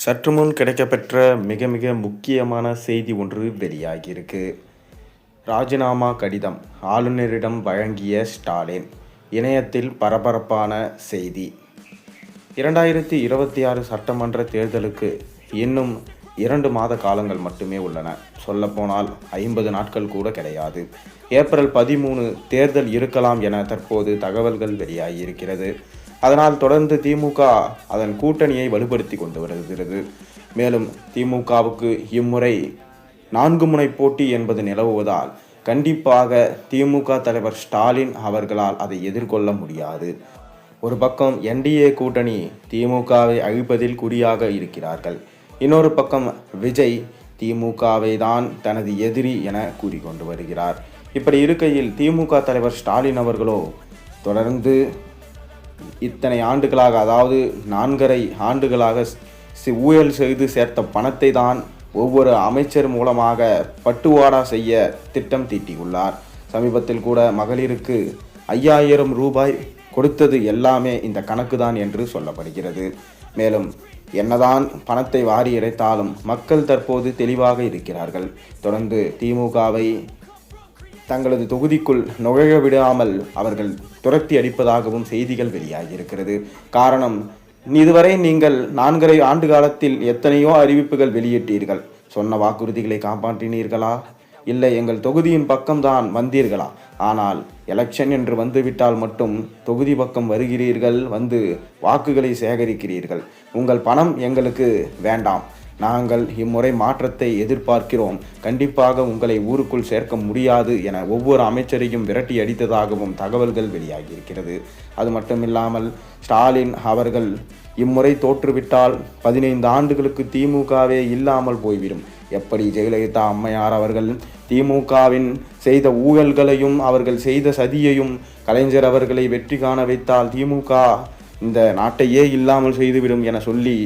சற்று முன் கிடைக்கப்பெற்ற மிக மிக முக்கியமான செய்தி ஒன்று வெளியாகியிருக்கு. ராஜினாமா கடிதம் ஆளுநரிடம் வழங்கிய ஸ்டாலின். இணையத்தில் பரபரப்பான செய்தி. 2026 சட்டமன்ற தேர்தலுக்கு இன்னும் 2 மாத காலங்கள் மட்டுமே உள்ளன. சொல்லப்போனால் 50 நாட்கள் கூட கிடையாது. ஏப்ரல் 13 தேர்தல் இருக்கலாம் என தற்போது தகவல்கள் வெளியாகியிருக்கிறது. அதனால் தொடர்ந்து திமுக அதன் கூட்டணியை வலுப்படுத்தி கொண்டு வருகிறது. மேலும் திமுகவுக்கு இம்முறை 4 முனை போட்டி என்பது நிலவுவதால் கண்டிப்பாக திமுக தலைவர் ஸ்டாலின் அவர்களால் அதை எதிர்கொள்ள முடியாது. ஒரு பக்கம் என்டிஏ கூட்டணி திமுகவை அழிப்பதில் குறியாக இருக்கிறார்கள். இன்னொரு பக்கம் விஜய் திமுகவை தான் தனது எதிரி என கூறிக்கொண்டு வருகிறார். இப்படி இருக்கையில் திமுக தலைவர் ஸ்டாலின் அவர்களோ தொடர்ந்து இத்தனை ஆண்டுகளாக, அதாவது 4.5 ஆண்டுகளாக ஊழல் செய்து சேர்த்த பணத்தை தான் ஒவ்வொரு அமைச்சர் மூலமாக பட்டுவாடா செய்ய திட்டம் தீட்டியுள்ளார். சமீபத்தில் கூட மகளிருக்கு 5000 ரூபாய் கொடுத்தது எல்லாமே இந்த கணக்கு தான் என்று சொல்லப்படுகிறது. மேலும் என்னதான் பணத்தை வாரி இறைத்தாலும் மக்கள் தற்போது தெளிவாக இருக்கிறார்கள். தொடர்ந்து திமுகவை தங்களது தொகுதிக்குள் நுழைய விடாமல் அவர்கள் துரத்தி அடிப்பதாகவும் செய்திகள் வெளியாகியிருக்கிறது. காரணம், இதுவரை நீங்கள் 4.5 ஆண்டு காலத்தில் எத்தனையோ அறிவிப்புகள் வெளியிட்டீர்கள். சொன்ன வாக்குறுதிகளை காப்பாற்றினீர்களா? இல்லை எங்கள் தொகுதியின் பக்கம்தான் வந்தீர்களா? ஆனால் எலெக்ஷன் என்று வந்துவிட்டால் மட்டும் தொகுதி பக்கம் வருகிறீர்கள், வந்து வாக்குகளை சேகரிக்கிறீர்கள். உங்கள் பணம் எங்களுக்கு வேண்டாம். நாங்கள் இம்முறை மாற்றத்தை எதிர்பார்க்கிறோம். கண்டிப்பாக உங்களை ஊருக்குள் சேர்க்க முடியாது என ஒவ்வொரு அமைச்சரையும் விரட்டி அடித்ததாகவும் தகவல்கள் வெளியாகியிருக்கிறது. அது மட்டுமில்லாமல் ஸ்டாலின் அவர்கள் இம்முறை தோற்றுவிட்டால் 15 ஆண்டுகளுக்கு திமுகவே இல்லாமல் போய்விடும். எப்படி ஜெயலலிதா அம்மையார் அவர்கள் திமுகவின் செய்த ஊழல்களையும் அவர்கள் செய்த சதியையும் கலைஞர் அவர்களை வெற்றி காண வைத்தால் திமுக இந்த நாட்டையே இல்லாமல் செய்துவிடும் என சொல்லி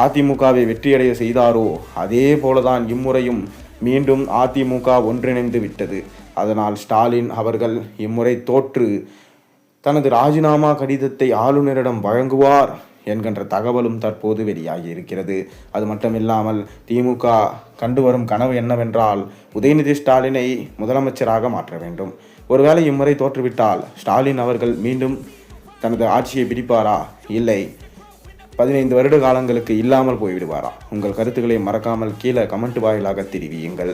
அதிமுகவை வெற்றியடைய செய்தாரோ, அதே போலதான் இம்முறையும் மீண்டும் அதிமுக ஒன்றிணைந்து விட்டது. அதனால் ஸ்டாலின் அவர்கள் இம்முறை தோற்று தனது ராஜினாமா கடிதத்தை ஆளுநரிடம் வழங்குவார் என்கின்ற தகவலும் தற்போது வெளியாகி இருக்கிறது. அது மட்டுமில்லாமல் திமுக கண்டு வரும் கனவு என்னவென்றால் உதயநிதி ஸ்டாலினை முதலமைச்சராக மாற்ற வேண்டும். ஒருவேளை இம்முறை தோற்றுவிட்டால் ஸ்டாலின் அவர்கள் மீண்டும் தனது ஆட்சியை பிடிப்பாரா, இல்லை 15 வருட காலங்களுக்கு இல்லாமல் போய்விடுவாரா? உங்கள் கருத்துக்களை மறக்காமல் கீழே கமெண்ட் வாயிலாக தெரிவியுங்கள்.